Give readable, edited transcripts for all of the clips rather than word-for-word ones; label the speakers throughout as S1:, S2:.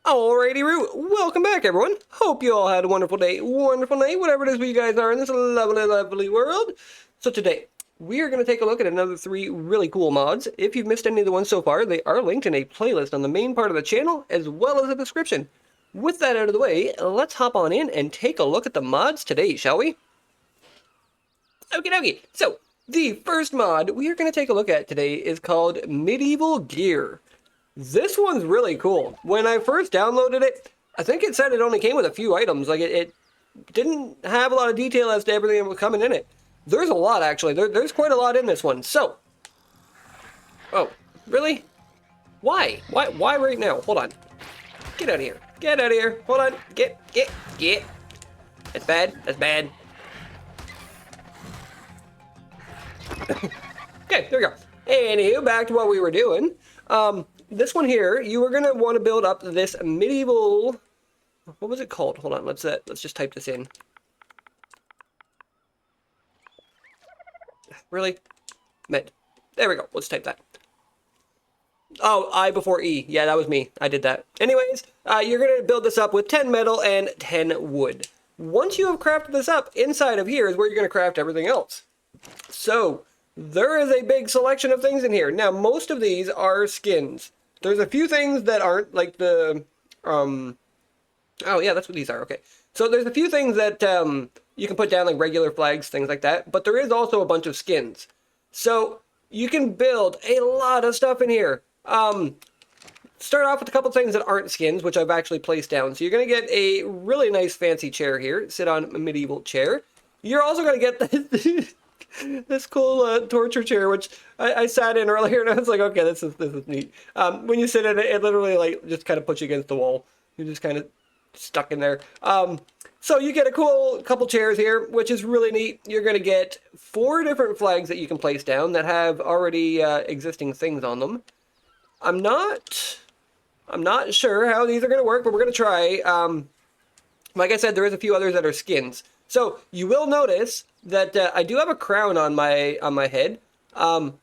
S1: Alrighty, Root. Welcome back, everyone. Hope you all had a wonderful day, wonderful night, whatever it is you guys are in this lovely, lovely world. So today, we are going to take a look at another 3 really cool mods. If you've missed any of the ones so far, they are linked in a playlist on the main part of the channel, as well as a description. With that out of the way, let's hop on in and take a look at the mods today, shall we? Okie dokie. So, the first mod we are going to take a look at today is called Medieval Gear. This one's really cool. When I first downloaded it, I think it said it only came with a few items. Like, it didn't have a lot of detail as to everything that was coming in it. There's a lot, actually. There's quite a lot in this one. So, oh, really? Why? Why right now? Hold on. Get out of here. Get out of here. Hold on. Get. That's bad. That's bad. Okay, there we go. Anywho, back to what we were doing. This one here, you are gonna want to build up this medieval. What was it called? Hold on, let's just type this in. Really? Med. There we go. Let's type that. Oh, I before E. Yeah, that was me. I did that. Anyways, you're gonna build this up with 10 metal and 10 wood. Once you have crafted this up, inside of here is where you're gonna craft everything else. So, there is a big selection of things in here. Now, most of these are skins. There's a few things that aren't, like the, oh yeah, that's what these are, okay. So there's a few things that you can put down, like regular flags, things like that, but there is also a bunch of skins. So you can build a lot of stuff in here. Start off with a couple things that aren't skins, which I've actually placed down. So you're going to get a really nice fancy chair here, sit on a medieval chair. You're also going to get this this cool torture chair, which I sat in earlier, and I was like, okay, this is neat. When you sit in it, it literally like just kind of puts you against the wall. You're just kind of stuck in there. So you get a cool couple chairs here, which is really neat. You're going to get 4 different flags that you can place down that have already existing things on them. I'm not sure how these are going to work, but we're going to try. Like I said, there is a few others that are skins. So you will notice that I do have a crown on my head. I'm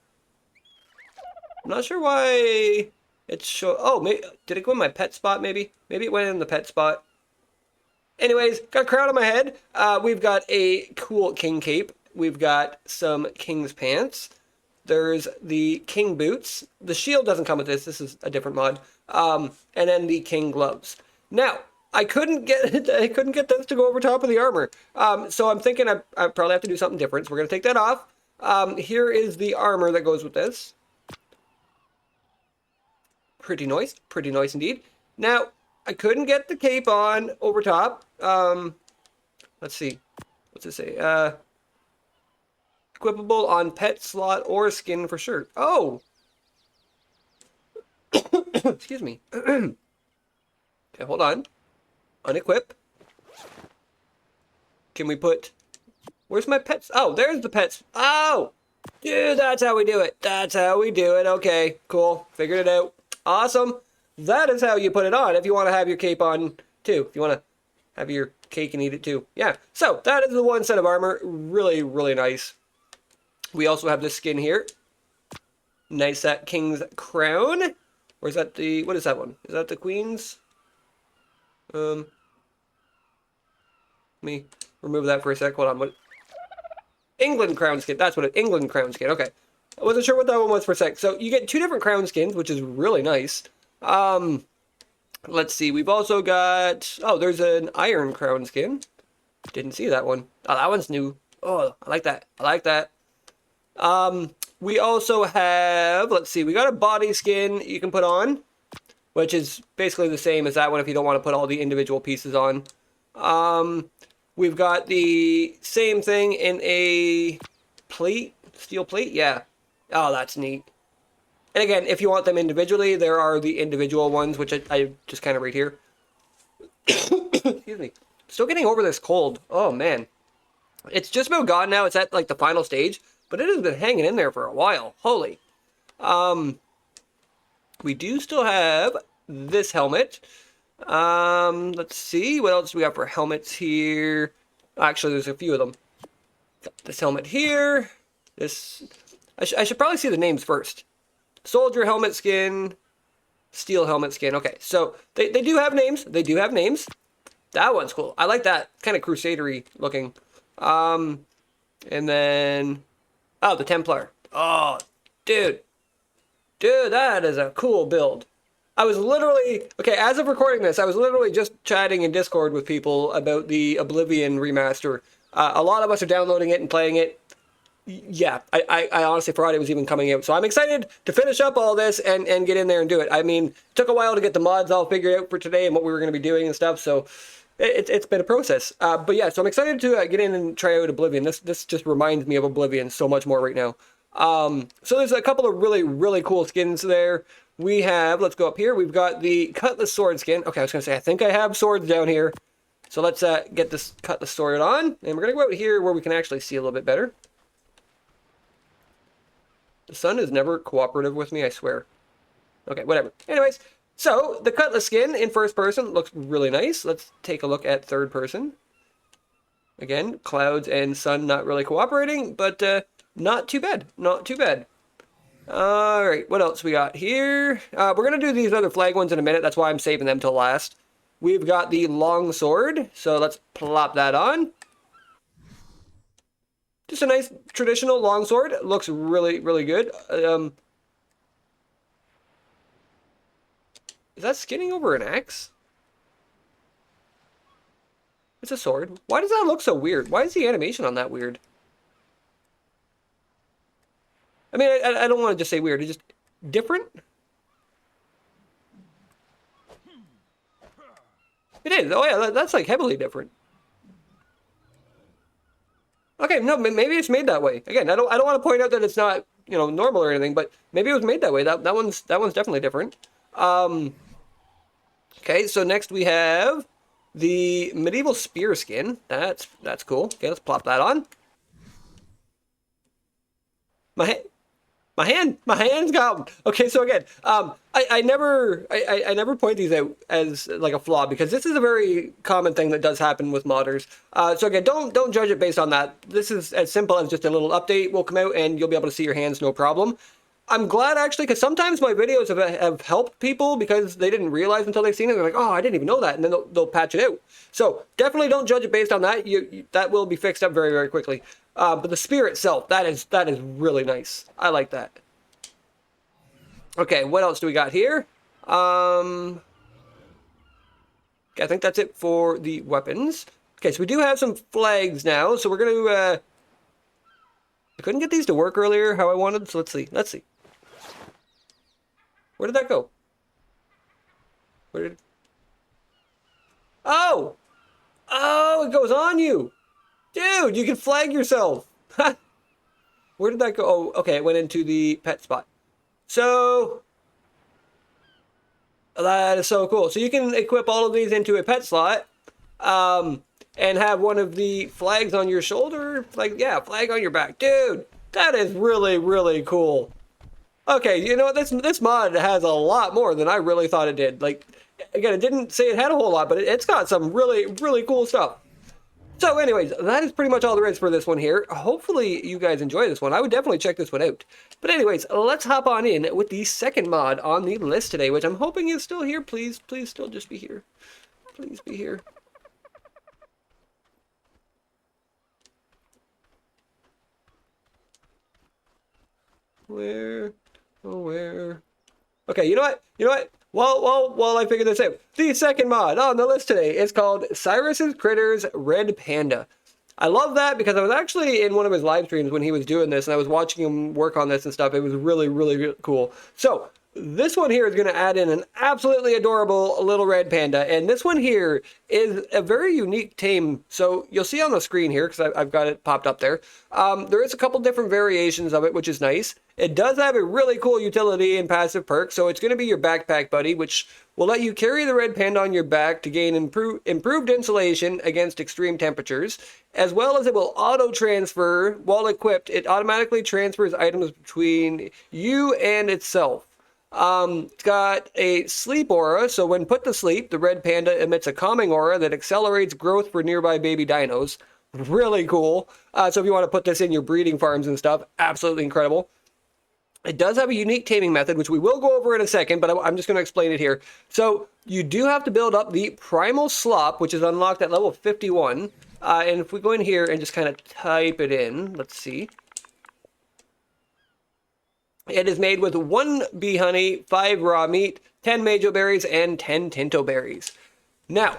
S1: not sure why it's oh, did it go in my pet spot? Maybe it went in the pet spot. Anyways, got a crown on my head. We've got a cool king cape. We've got some king's pants. There's the king boots. The shield doesn't come with this. This is a different mod. And then the king gloves. Now, I couldn't get this to go over top of the armor. So I'm thinking I probably have to do something different. So we're going to take that off. Here is the armor that goes with this. Pretty nice indeed. Now, I couldn't get the cape on over top. Let's see. What's it say? Equipable on pet slot or skin for shirt. Oh! Excuse me. Okay, hold on. Unequip. Can we put... Where's my pets? Oh, there's the pets. Oh! Dude, that's how we do it. That's how we do it. Okay, cool. Figured it out. Awesome. That is how you put it on if you want to have your cape on, too. If you want to have your cake and eat it, too. Yeah. So, that is the one set of armor. Really, really nice. We also have this skin here. Nice, that king's crown. Or is that the... What is that one? Is that the queen's? Let me remove that for a sec. Hold on. What? England crown skin. That's what it. England crown skin. Okay. I wasn't sure what that one was for a sec. So you get 2 different crown skins, which is really nice. Let's see. We've also got... Oh, there's an iron crown skin. Didn't see that one. Oh, that one's new. Oh, I like that. I like that. We also have... Let's see. We got a body skin you can put on, which is basically the same as that one if you don't want to put all the individual pieces on. We've got the same thing in a plate, steel plate, yeah. Oh, that's neat. And again, if you want them individually, there are the individual ones, which I just kind of read here. Excuse me. Still getting over this cold. Oh, man. It's just about gone now. It's at, like, the final stage, but it has been hanging in there for a while. Holy. We do still have this helmet. Let's see. What else do we got for helmets here? Actually, there's a few of them. Got this helmet here. This... I should probably see the names first. Soldier helmet skin. Steel helmet skin. Okay, so they do have names. They do have names. That one's cool. I like that. Kind of crusadery looking. And then... Oh, the Templar. Oh, dude. Dude, that is a cool build. I was literally... Okay, as of recording this, I was literally just chatting in Discord with people about the Oblivion remaster. A lot of us are downloading it and playing it. Yeah, I honestly forgot it was even coming out. So I'm excited to finish up all this and get in there and do it. I mean, it took a while to get the mods all figured out for today and what we were going to be doing and stuff. So it's been a process. But yeah, so I'm excited to get in and try out Oblivion. This just reminds me of Oblivion so much more right now. So there's a couple of really, really cool skins there. We have, let's go up here. We've got the Cutlass Sword skin. Okay, I was going to say, I think I have swords down here. So let's get this Cutlass Sword on. And we're going to go out here where we can actually see a little bit better. The sun is never cooperative with me, I swear. Okay, whatever. Anyways, so the Cutlass skin in first person looks really nice. Let's take a look at third person. Again, clouds and sun not really cooperating, but not too bad. Not too bad. All right, what else we got here? We're going to do these other flag ones in a minute. That's why I'm saving them till last. We've got the long sword, so let's plop that on. Just a nice traditional longsword. It looks really, really good. Is that skinning over an axe? It's a sword. Why does that look so weird? Why is the animation on that weird? I mean, I don't want to just say weird. It's just different. It is. Oh yeah, that's like heavily different. Okay, no, maybe it's made that way. Again, I don't want to point out that it's not, you know, normal or anything, but maybe it was made that way. That one's definitely different. Okay, so next we have the medieval spear skin. That's cool. Okay, let's plop that on. My hand's gone. Okay, so again, I never point these out as like a flaw because this is a very common thing that does happen with modders. So again, don't judge it based on that. This is as simple as just a little update will come out and you'll be able to see your hands no problem. I'm glad actually because sometimes my videos have helped people because they didn't realize until they've seen it. They're like, oh, I didn't even know that, and then they'll patch it out. So definitely don't judge it based on that. That will be fixed up very, very quickly. But the spear itself, that is really nice. I like that. Okay, what else do we got here? Okay, I think that's it for the weapons. Okay, so we do have some flags now, so we're going to... I couldn't get these to work earlier how I wanted, so let's see. Where did that go? Oh! Oh, it goes on you! Dude, you can flag yourself! Where did that go? Oh, okay, it went into the pet spot. So, that is so cool. So you can equip all of these into a pet slot, and have one of the flags on your shoulder. Like, yeah, flag on your back. Dude, that is really, really cool. Okay, you know what? This mod has a lot more than I really thought it did. Like, again, it didn't say it had a whole lot, but it's got some really, really cool stuff. So anyways, that is pretty much all there is for this one here. Hopefully you guys enjoy this one. I would definitely check this one out. But anyways, let's hop on in with the second mod on the list today, which I'm hoping is still here. Please still just be here. Please be here. Where? Oh, where? Okay, you know what? While I figure this out, the second mod on the list today is called Cyrus's Critters Red Panda. I love that because I was actually in one of his live streams when he was doing this, and I was watching him work on this and stuff. It was really, really cool. So this one here is going to add in an absolutely adorable little red panda, and this one here is a very unique tame. So you'll see on the screen here, because I've got it popped up there, there is a couple different variations of it, which is nice. It does have a really cool utility and passive perk, so it's going to be your backpack buddy, which will let you carry the red panda on your back to gain improved insulation against extreme temperatures, as well as it will auto-transfer. While equipped, it automatically transfers items between you and itself. It's got a sleep aura, so when put to sleep, the red panda emits a calming aura that accelerates growth for nearby baby dinos. Really cool. So if you want to put this in your breeding farms and stuff, absolutely incredible. It does have a unique taming method, which we will go over in a second, but I'm just going to explain it here. So you do have to build up the primal slop, which is unlocked at level 51. And if we go in here and just kind of type it in, let's see. It is made with 1 bee honey, 5 raw meat, 10 majo berries, and 10 tinto berries. Now,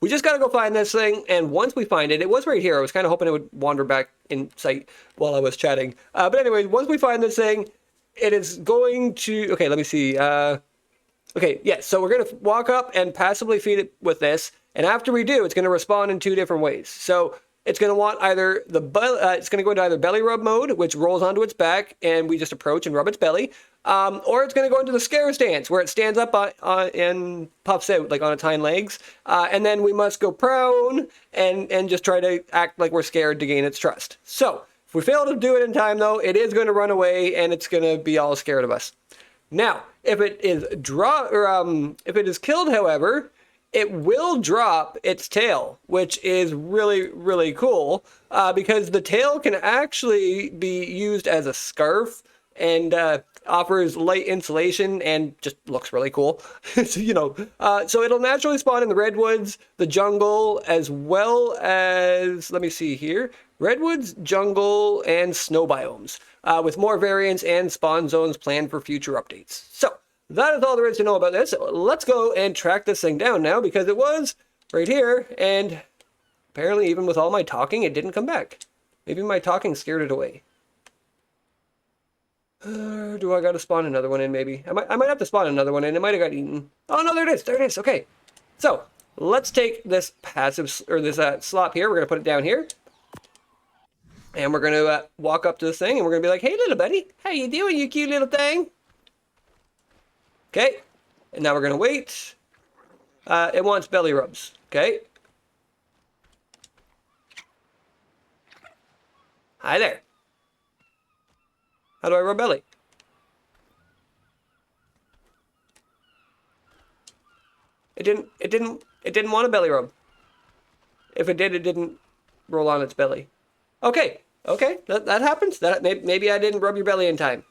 S1: we just got to go find this thing, and once we find it, it was right here. I was kind of hoping it would wander back in sight while I was chatting. But anyway, once we find this thing, it is going to... Okay, let me see. Okay, yes, so we're going to walk up and passively feed it with this, and after we do, it's going to respond in 2 different ways. So it's going to want either it's going to go into either belly rub mode, which rolls onto its back, and we just approach and rub its belly, or it's going to go into the scare stance, where it stands up and puffs out, like on its hind legs, and then we must go prone and just try to act like we're scared to gain its trust. So if we fail to do it in time, though, it is going to run away, and it's going to be all scared of us. Now, if it is if it is killed, however, it will drop its tail, which is really, really cool, because the tail can actually be used as a scarf and offers light insulation and just looks really cool. So, so it'll naturally spawn in the redwoods, the jungle, as well as, let me see here, redwoods, jungle, and snow biomes, with more variants and spawn zones planned for future updates. So that is all there is to know about this. Let's go and track this thing down now, because it was right here, and apparently even with all my talking, it didn't come back. Maybe my talking scared it away. Do I got to spawn another one in, maybe? I might have to spawn another one in. It might have got eaten. Oh, no, there it is. There it is. Okay. So let's take this passive, or this slop here. We're going to put it down here. And we're going to walk up to this thing, and we're going to be like, hey, little buddy. How you doing, you cute little thing? Okay. And now we're going to wait. It wants belly rubs. Okay. Hi there. How do I rub belly? It didn't want a belly rub. If it did, it didn't roll on its belly. Okay, that happens. Maybe I didn't rub your belly in time.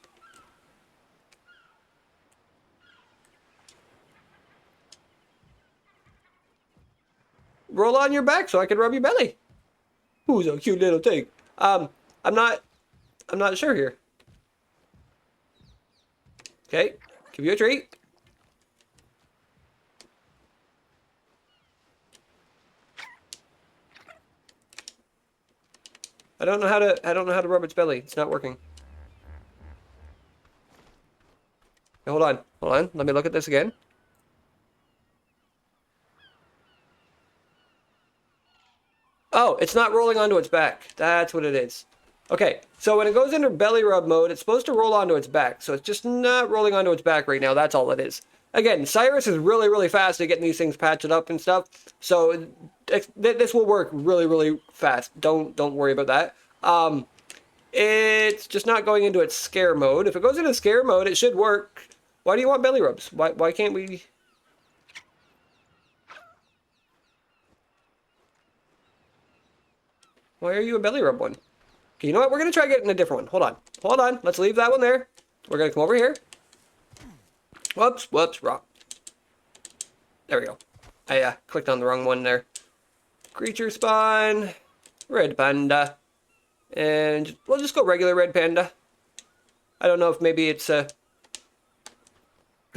S1: Roll on your back so I can rub your belly. Who's a cute little thing? I'm not sure here. Okay, give you a treat. I don't know how to rub its belly. It's not working. Okay, hold on. Let me look at this again. Oh, it's not rolling onto its back. That's what it is. Okay, so when it goes into belly rub mode, it's supposed to roll onto its back. So it's just not rolling onto its back right now. That's all it is. Again, Cyrus is really, really fast at getting these things patched up and stuff. So this will work really, really fast. Don't worry about that. It's just not going into its scare mode. If it goes into scare mode, it should work. Why do you want belly rubs? Why can't we... Why are you a belly rub one? Okay, you know what? We're going to try getting a different one. Hold on. Let's leave that one there. We're going to come over here. Whoops, wrong. There we go. I clicked on the wrong one there. Creature spawn, Red Panda. And we'll just go regular Red Panda. I don't know if maybe it's because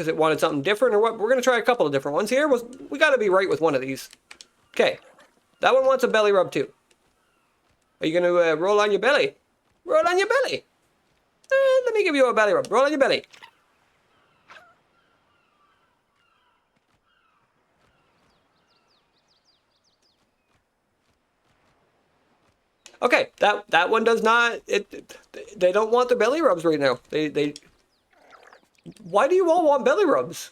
S1: it wanted something different or what. We're going to try a couple of different ones here. We got to be right with one of these. Okay. That one wants a belly rub too. Are you going to roll on your belly? Roll on your belly. Let me give you a belly rub. Roll on your belly. Okay, that one does not. They don't want the belly rubs right now. They. Why do you all want belly rubs?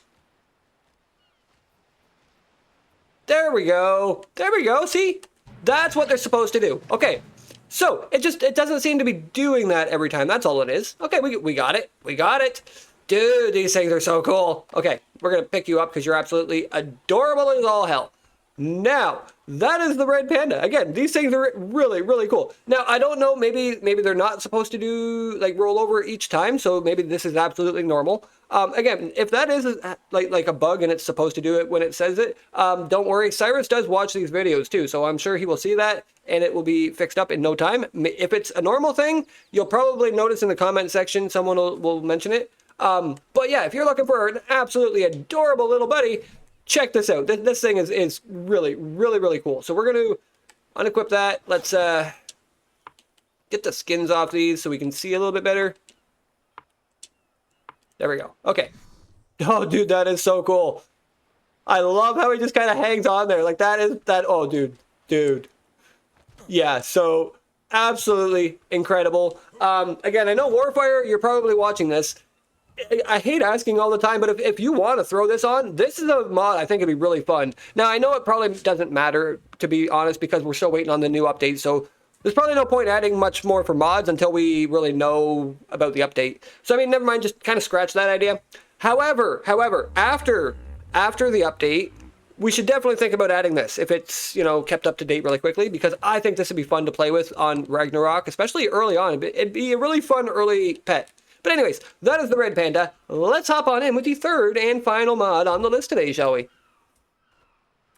S1: There we go. There we go. See, that's what they're supposed to do. Okay. So, it doesn't seem to be doing that every time. That's all it is. Okay, we got it. We got it. Dude, these things are so cool. Okay, we're going to pick you up because you're absolutely adorable as all hell. Now, that is the Red Panda. Again, these things are really, really cool. Now, I don't know, maybe they're not supposed to do, like, roll over each time, so maybe this is absolutely normal. Again, if that is like a bug and it's supposed to do it when it says it, don't worry. Cyrus does watch these videos too, so I'm sure he will see that and it will be fixed up in no time. If it's a normal thing, you'll probably notice in the comment section someone will mention it. But yeah, if you're looking for an absolutely adorable little buddy, check this out. This thing is really, really, really cool. So we're going to unequip that. Let's get the skins off these so we can see a little bit better. There we go. Okay. Oh, dude, that is so cool. I love how he just kind of hangs on there. Like that. Oh, dude. Yeah, so absolutely incredible. Again, I know Warfire, you're probably watching this. I hate asking all the time, but if you want to throw this on, this is a mod I think it'd be really fun. Now, I know it probably doesn't matter, to be honest, because we're still waiting on the new update, so there's probably no point adding much more for mods until we really know about the update. So, I mean, never mind, just kind of scratch that idea. However, after the update, we should definitely think about adding this if it's, you know, kept up to date really quickly, because I think this would be fun to play with on Ragnarok, especially early on. It'd be a really fun early pet. But anyways, that is the Red Panda. Let's hop on in with the third and final mod on the list today, shall we?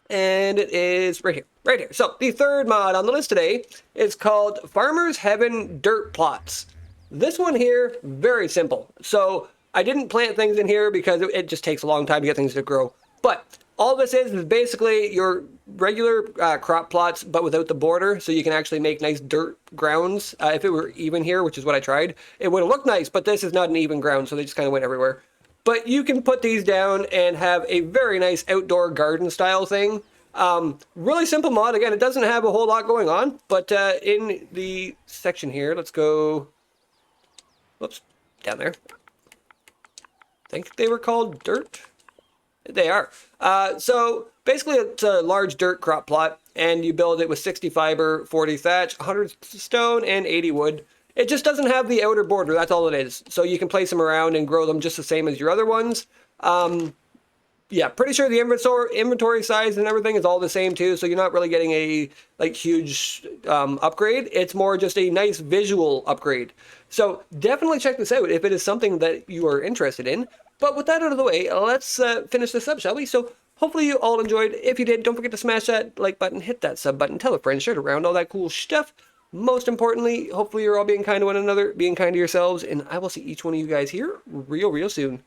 S1: And it is right here. So the third mod on the list today is called Farmer's Heaven Dirt Plots. This one here, very simple. So I didn't plant things in here because it just takes a long time to get things to grow. But all this is basically your regular crop plots, but without the border, so you can actually make nice dirt grounds. If it were even here, which is what I tried, it would have looked nice, but this is not an even ground, so they just kind of went everywhere. But you can put these down and have a very nice outdoor garden style thing. Really simple mod. Again, it doesn't have a whole lot going on, but in the section here, let's go, whoops, down there. I think they were called dirt. They are. So basically it's a large dirt crop plot, and you build it with 60 fiber, 40 thatch, 100 stone, and 80 wood. It just doesn't have the outer border, that's all it is. So you can place them around and grow them just the same as your other ones. Yeah, pretty sure the inventory size and everything is all the same too, so you're not really getting a huge upgrade. It's more just a nice visual upgrade. So definitely check this out if it is something that you are interested in. But with that out of the way, let's finish this up, shall we? So hopefully you all enjoyed. If you did, don't forget to smash that like button, hit that sub button, tell a friend, share it around, all that cool stuff. Most importantly, hopefully you're all being kind to one another, being kind to yourselves, and I will see each one of you guys here real soon.